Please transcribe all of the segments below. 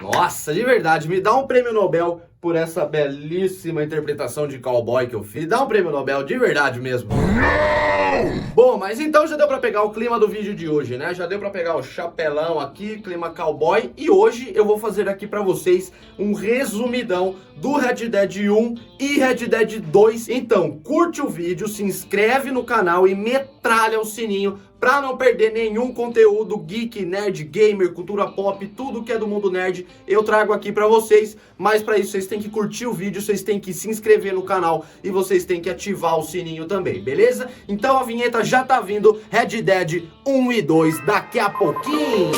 Nossa, de verdade, me dá um prêmio Nobel por essa belíssima interpretação de cowboy que eu fiz. Dá um prêmio Nobel, de verdade mesmo. Bom, mas então já deu pra pegar o clima do vídeo de hoje, né? Já deu pra pegar o chapelão aqui, clima cowboy. E hoje eu vou fazer aqui pra vocês um resumidão do Red Dead 1 e Red Dead 2. Então, curte o vídeo, se inscreve no canal e metralha o sininho pra não perder nenhum conteúdo geek, nerd, gamer, cultura pop, tudo que é do mundo nerd, eu trago aqui pra vocês. Mas pra isso vocês têm que curtir o vídeo, vocês têm que se inscrever no canal e vocês têm que ativar o sininho também, beleza? Então a vinheta já tá vindo, Red Dead 1 e 2 daqui a pouquinho.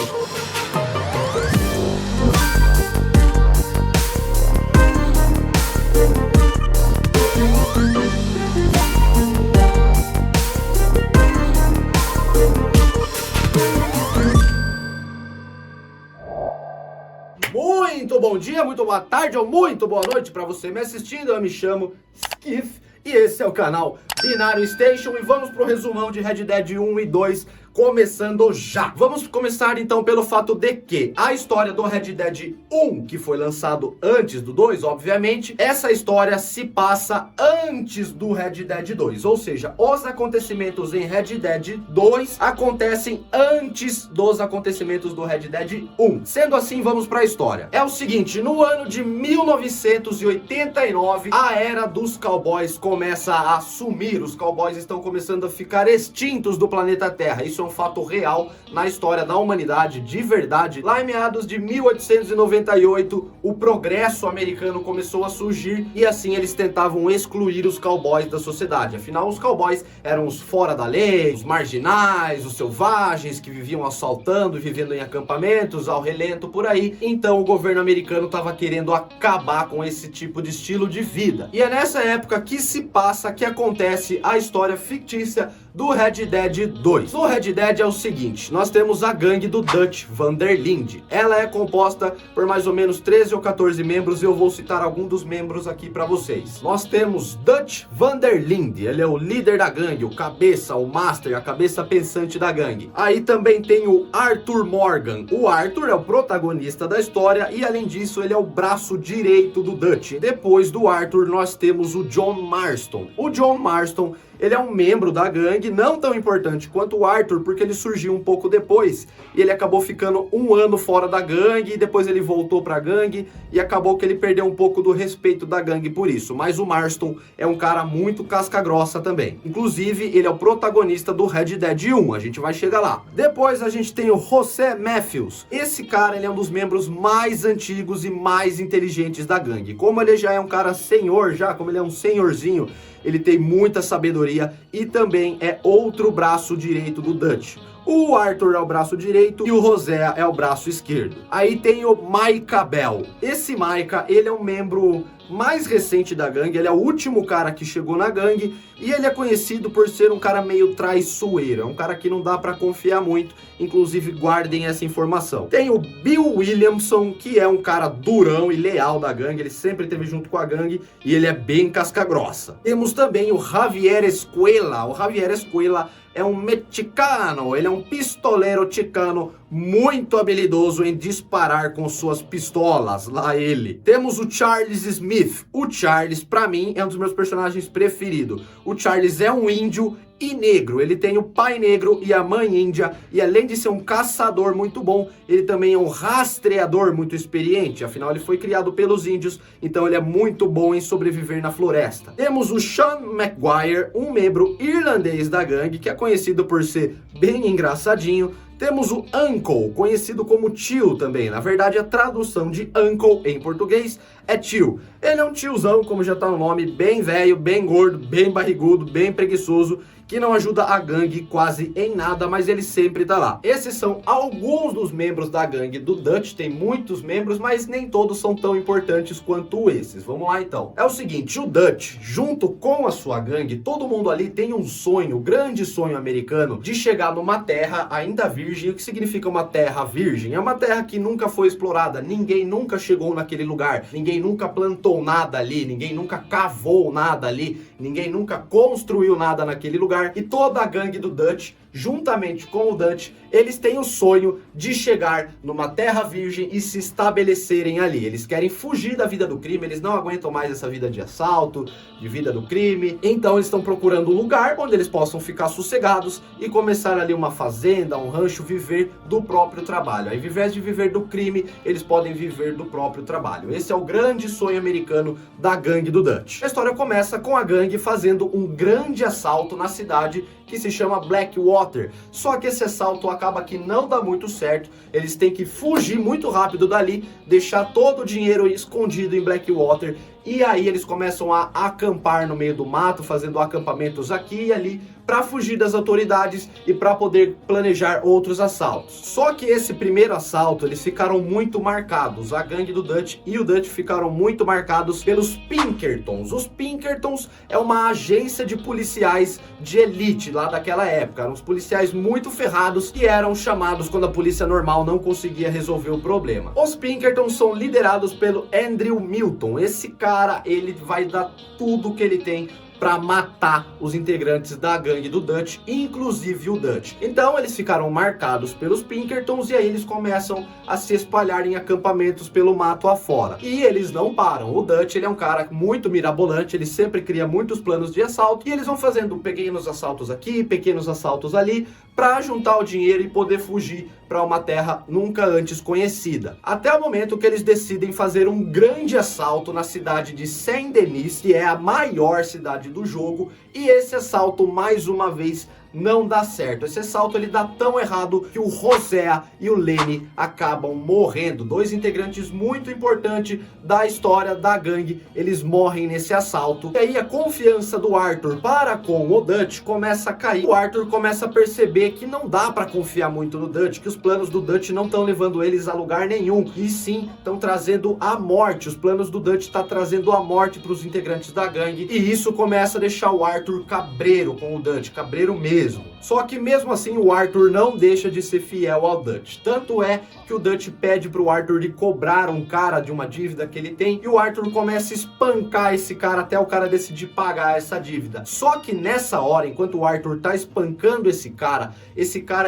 Muito bom dia, muito boa tarde ou muito boa noite para você me assistindo. Eu me chamo Skiff e esse é o canal Binário Station e vamos pro resumão de Red Dead 1 e 2, começando já. Vamos começar então pelo fato de que a história do Red Dead 1, que foi lançado antes do 2, obviamente, essa história se passa antes do Red Dead 2, ou seja, os acontecimentos em Red Dead 2 acontecem antes dos acontecimentos do Red Dead 1. Sendo assim, vamos para a história. É o seguinte, no ano de 1989, a era dos cowboys começa a sumir. Os cowboys estão começando a ficar extintos do planeta Terra. Isso é um fato real na história da humanidade, de verdade. Lá em meados de 1898, o progresso americano começou a surgir e assim eles tentavam excluir os cowboys da sociedade. Afinal, os cowboys eram os fora da lei, os marginais, os selvagens que viviam assaltando e vivendo em acampamentos ao relento por aí. Então o governo americano estava querendo acabar com esse tipo de estilo de vida. E é nessa época que se passa, que acontece a história fictícia do Red Dead 2. No Red Dead é o seguinte, nós temos a gangue do Dutch van der Linde. Ela é composta por mais ou menos 13 ou 14 membros e eu vou citar alguns dos membros aqui para vocês. Nós temos Dutch van der Linde, ele é o líder da gangue, o cabeça, o master, a cabeça pensante da gangue. Aí também tem o Arthur Morgan. O Arthur é o protagonista da história e além disso ele é o braço direito do Dutch. Depois do Arthur nós temos o John Marston. O John Marston, ele é um membro da gangue, não tão importante quanto o Arthur, porque ele surgiu um pouco depois e ele acabou ficando um ano fora da gangue e depois ele voltou pra gangue e acabou que ele perdeu um pouco do respeito da gangue por isso. Mas o Marston é um cara muito casca grossa também. Inclusive, ele é o protagonista do Red Dead 1, a gente vai chegar lá. Depois a gente tem o José Matthews. Esse cara, ele é um dos membros mais antigos e mais inteligentes da gangue. Como ele já é um cara senhor, como ele é um senhorzinho, ele tem muita sabedoria e também é outro braço direito do Dutch. O Arthur é o braço direito e o José é o braço esquerdo. Aí tem o Micah Bell. Esse Micah, ele é um membro mais recente da gangue, ele é o último cara que chegou na gangue e ele é conhecido por ser um cara meio traiçoeiro, é um cara que não dá pra confiar muito, inclusive guardem essa informação. Tem o Bill Williamson, que é um cara durão e leal da gangue, ele sempre esteve junto com a gangue e ele é bem casca grossa. Temos também o Javier Escuela. O Javier Escuela é um mexicano, ele é um pistoleiro chicano muito habilidoso em disparar com suas pistolas, lá ele. Temos o Charles Smith. O Charles, pra mim, é um dos meus personagens preferidos. O Charles é um índio e negro, ele tem o pai negro e a mãe índia, e além de ser um caçador muito bom, ele também é um rastreador muito experiente, afinal ele foi criado pelos índios, então ele é muito bom em sobreviver na floresta. Temos o Sean Maguire, um membro irlandês da gangue, que é conhecido por ser bem engraçadinho. Temos o Uncle, conhecido como tio também. Na verdade, a tradução de Uncle em português é tio. Ele é um tiozão, como já tá no nome, bem velho, bem gordo, bem barrigudo, bem preguiçoso, que não ajuda a gangue quase em nada, mas ele sempre tá lá. Esses são alguns dos membros da gangue do Dutch, tem muitos membros, mas nem todos são tão importantes quanto esses. Vamos lá então. É o seguinte, o Dutch, junto com a sua gangue, todo mundo ali tem um sonho, um grande sonho americano, de chegar numa terra ainda virgem. O que significa uma terra virgem? É uma terra que nunca foi explorada, ninguém nunca chegou naquele lugar, ninguém nunca plantou nada ali, ninguém nunca cavou nada ali, ninguém nunca construiu nada naquele lugar. lugar e toda a gangue do Dutch, juntamente com o Dutch, eles têm o sonho de chegar numa terra virgem e se estabelecerem ali. Eles querem fugir da vida do crime, eles não aguentam mais essa vida de assalto, de vida do crime. Então eles estão procurando um lugar onde eles possam ficar sossegados e começar ali uma fazenda, um rancho, viver do próprio trabalho. Ao invés de viver do crime, eles podem viver do próprio trabalho. Esse é o grande sonho americano da gangue do Dutch. A história começa com a gangue fazendo um grande assalto na cidade que se chama Blackwater. Só que esse assalto acaba que não dá muito certo. Eles têm que fugir muito rápido dali, deixar todo o dinheiro escondido em Blackwater. E aí eles começam a acampar no meio do mato, fazendo acampamentos aqui e ali, para fugir das autoridades e para poder planejar outros assaltos. Só que esse primeiro assalto, eles ficaram muito marcados. A gangue do Dutch e o Dutch ficaram muito marcados pelos Pinkertons. Os Pinkertons é uma agência de policiais de elite lá daquela época. Eram os policiais muito ferrados que eram chamados quando a polícia normal não conseguia resolver o problema. Os Pinkertons são liderados pelo Andrew Milton. Esse cara, ele vai dar tudo que ele tem para matar os integrantes da gangue do Dutch, inclusive o Dutch. Então eles ficaram marcados pelos Pinkertons e aí eles começam a se espalhar em acampamentos pelo mato afora. E eles não param. O Dutch, ele é um cara muito mirabolante, ele sempre cria muitos planos de assalto e eles vão fazendo pequenos assaltos aqui, pequenos assaltos ali, para juntar o dinheiro e poder fugir para uma terra nunca antes conhecida. Até o momento que eles decidem fazer um grande assalto na cidade de Saint-Denis, que é a maior cidade do jogo, e esse assalto, mais uma vez, não dá certo. Esse assalto ele dá tão errado que o Hosea e o Lenny acabam morrendo. Dois integrantes muito importantes da história da gangue, eles morrem nesse assalto. E aí a confiança do Arthur para com o Dutch começa a cair. O Arthur começa a perceber que não dá para confiar muito no Dutch, que os planos do Dutch não estão levando eles a lugar nenhum, e sim estão trazendo a morte. Os planos do Dutch estão trazendo a morte para os integrantes da gangue, e isso começa a deixar o Arthur cabreiro com o Dutch, cabreiro mesmo. Só que mesmo assim o Arthur não deixa de ser fiel ao Dutch. Tanto é que o Dutch pede pro Arthur de cobrar um cara de uma dívida que ele tem, e o Arthur começa a espancar esse cara até o cara decidir pagar essa dívida. Só que nessa hora, enquanto o Arthur tá espancando esse cara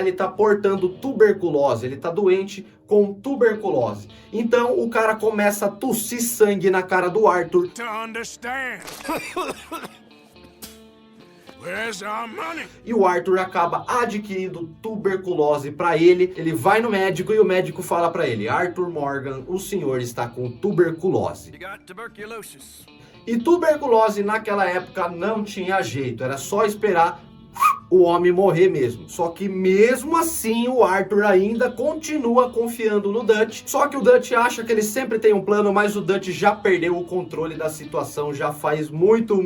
ele tá portando tuberculose, ele tá doente com tuberculose. Então o cara começa a tossir sangue na cara do Arthur. E o Arthur acaba adquirindo tuberculose para ele. Ele vai no médico e o médico fala para ele: Arthur Morgan, o senhor está com tuberculose. E tuberculose naquela época não tinha jeito, era só esperar o homem morrer mesmo. Só que mesmo assim o Arthur ainda continua confiando no Dutch. Só que o Dutch acha que ele sempre tem um plano, mas o Dutch já perdeu o controle da situação já faz muito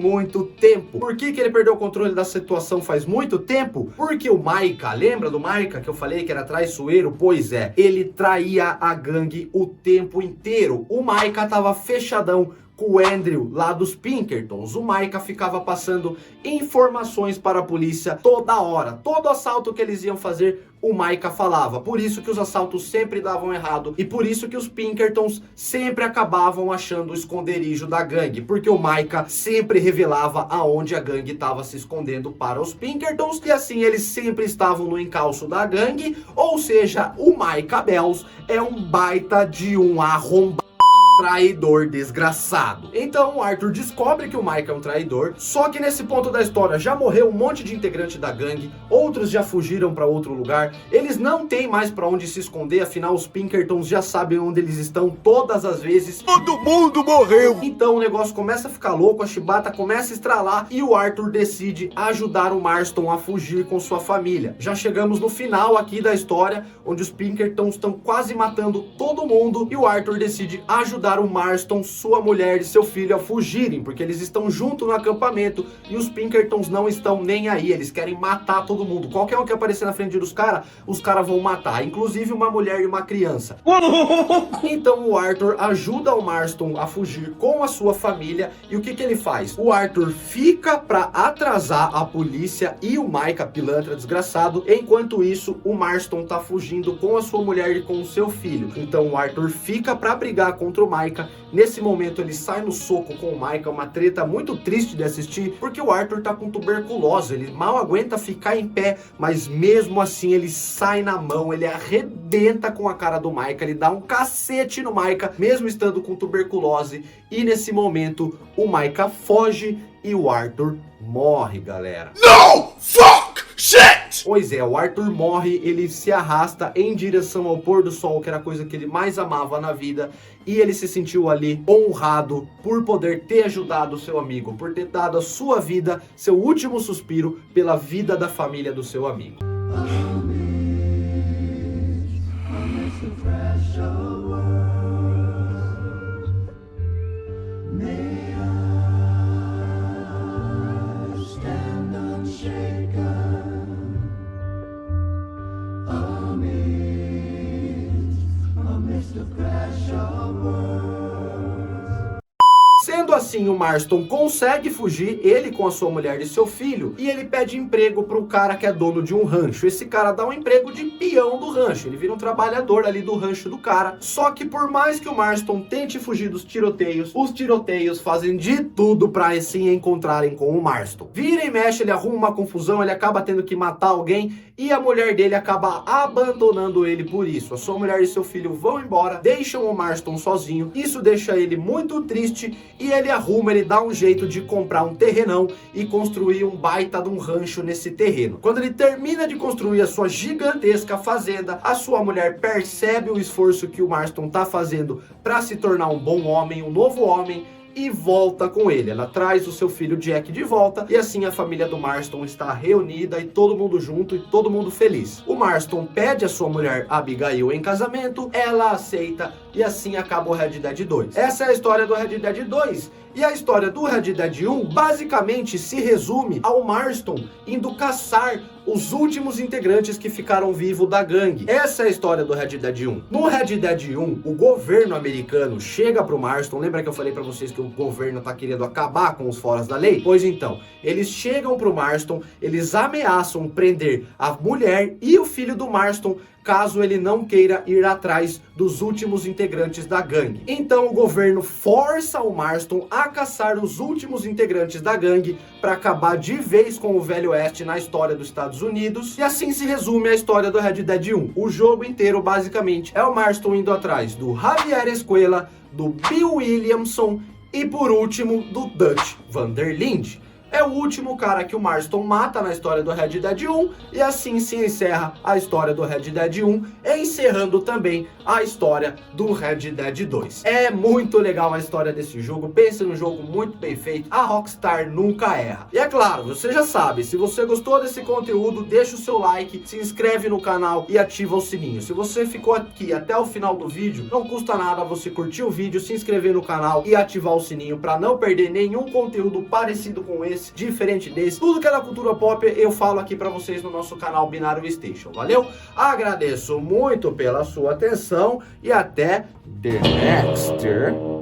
tempo. Por que ele perdeu o controle da situação faz muito tempo? Porque o Micah, lembra do Micah que eu falei que era traiçoeiro? Pois é, ele traía a gangue o tempo inteiro. O Micah tava fechadão com o Andrew lá dos Pinkertons. O Micah ficava passando informações para a polícia toda hora. Todo assalto que eles iam fazer, o Micah falava. Por isso que os assaltos sempre davam errado e por isso que os Pinkertons sempre acabavam achando o esconderijo da gangue, porque o Micah sempre revelava aonde a gangue estava se escondendo para os Pinkertons, e assim eles sempre estavam no encalço da gangue. Ou seja, o Micah Bells é um baita de um arrombado, traidor desgraçado. Então o Arthur descobre que o Micah é um traidor, só que nesse ponto da história já morreu um monte de integrante da gangue, outros já fugiram para outro lugar, eles não têm mais para onde se esconder, afinal os Pinkertons já sabem onde eles estão todas as vezes. Todo mundo morreu! Então o negócio começa a ficar louco, a chibata começa a estralar e o Arthur decide ajudar o Marston a fugir com sua família. Já chegamos no final aqui da história, onde os Pinkertons estão quase matando todo mundo e o Arthur decide ajudar o Marston, sua mulher e seu filho a fugirem, porque eles estão junto no acampamento e os Pinkertons não estão nem aí, eles querem matar todo mundo. Qualquer um que aparecer na frente dos caras, os caras vão matar, inclusive uma mulher e uma criança. Então o Arthur ajuda o Marston a fugir com a sua família, e o que ele faz? O Arthur fica pra atrasar a polícia e o Micah, pilantra desgraçado. Enquanto isso, o Marston tá fugindo com a sua mulher e com o seu filho. Então o Arthur fica pra brigar contra o Micah. Nesse momento ele sai no soco com o Micah, uma treta muito triste de assistir, porque o Arthur tá com tuberculose, ele mal aguenta ficar em pé, mas mesmo assim ele sai na mão, ele arrebenta com a cara do Micah, ele dá um cacete no Micah, mesmo estando com tuberculose, e nesse momento o Micah foge e o Arthur morre, galera. No! Fuck! Shit! Pois é, o Arthur morre, ele se arrasta em direção ao pôr do sol, que era a coisa que ele mais amava na vida, e ele se sentiu ali honrado por poder ter ajudado o seu amigo, por ter dado a sua vida, seu último suspiro, pela vida da família do seu amigo. Sendo assim, o Marston consegue fugir, ele com a sua mulher e seu filho, e ele pede emprego para o cara que é dono de um rancho. Esse cara dá um emprego de peão do rancho, ele vira um trabalhador ali do rancho do cara. Só que por mais que o Marston tente fugir dos tiroteios, os tiroteios fazem de tudo para assim encontrarem com o Marston. Vira e mexe, ele arruma uma confusão, ele acaba tendo que matar alguém, e a mulher dele acaba abandonando ele por isso. A sua mulher e seu filho vão embora, deixam o Marston sozinho, isso deixa ele muito triste, e ele dá um jeito de comprar um terrenão e construir um baita de um rancho nesse terreno. Quando ele termina de construir a sua gigantesca fazenda, a sua mulher percebe o esforço que o Marston tá fazendo para se tornar um bom homem, um novo homem, e volta com ele. Ela traz o seu filho Jack de volta, e assim a família do Marston está reunida e todo mundo junto e todo mundo feliz. O Marston pede a sua mulher Abigail em casamento, ela aceita, e assim acaba o Red Dead 2. Essa é a história do Red Dead 2. E a história do Red Dead 1 basicamente se resume ao Marston indo caçar os últimos integrantes que ficaram vivos da gangue. Essa é a história do Red Dead 1. No Red Dead 1, o governo americano chega pro Marston. Lembra que eu falei pra vocês que o governo tá querendo acabar com os foras da lei? Pois então, eles chegam pro Marston, eles ameaçam prender a mulher e o filho do Marston, caso ele não queira ir atrás dos últimos integrantes da gangue. Então o governo força o Marston a caçar os últimos integrantes da gangue para acabar de vez com o Velho Oeste na história dos Estados Unidos. E assim se resume a história do Red Dead 1. O jogo inteiro basicamente é o Marston indo atrás do Javier Escuela, do Bill Williamson e por último do Dutch van der Linde. É o último cara que o Marston mata na história do Red Dead 1, e assim se encerra a história do Red Dead 1, encerrando também a história do Red Dead 2. É muito legal a história desse jogo, pensa num jogo muito bem feito, a Rockstar nunca erra. E é claro, você já sabe, se você gostou desse conteúdo, deixa o seu like, se inscreve no canal e ativa o sininho. Se você ficou aqui até o final do vídeo, não custa nada você curtir o vídeo, se inscrever no canal e ativar o sininho para não perder nenhum conteúdo parecido com esse, diferente desse. Tudo que é da cultura pop eu falo aqui pra vocês no nosso canal Binário Station. Valeu? Agradeço muito pela sua atenção e até the next.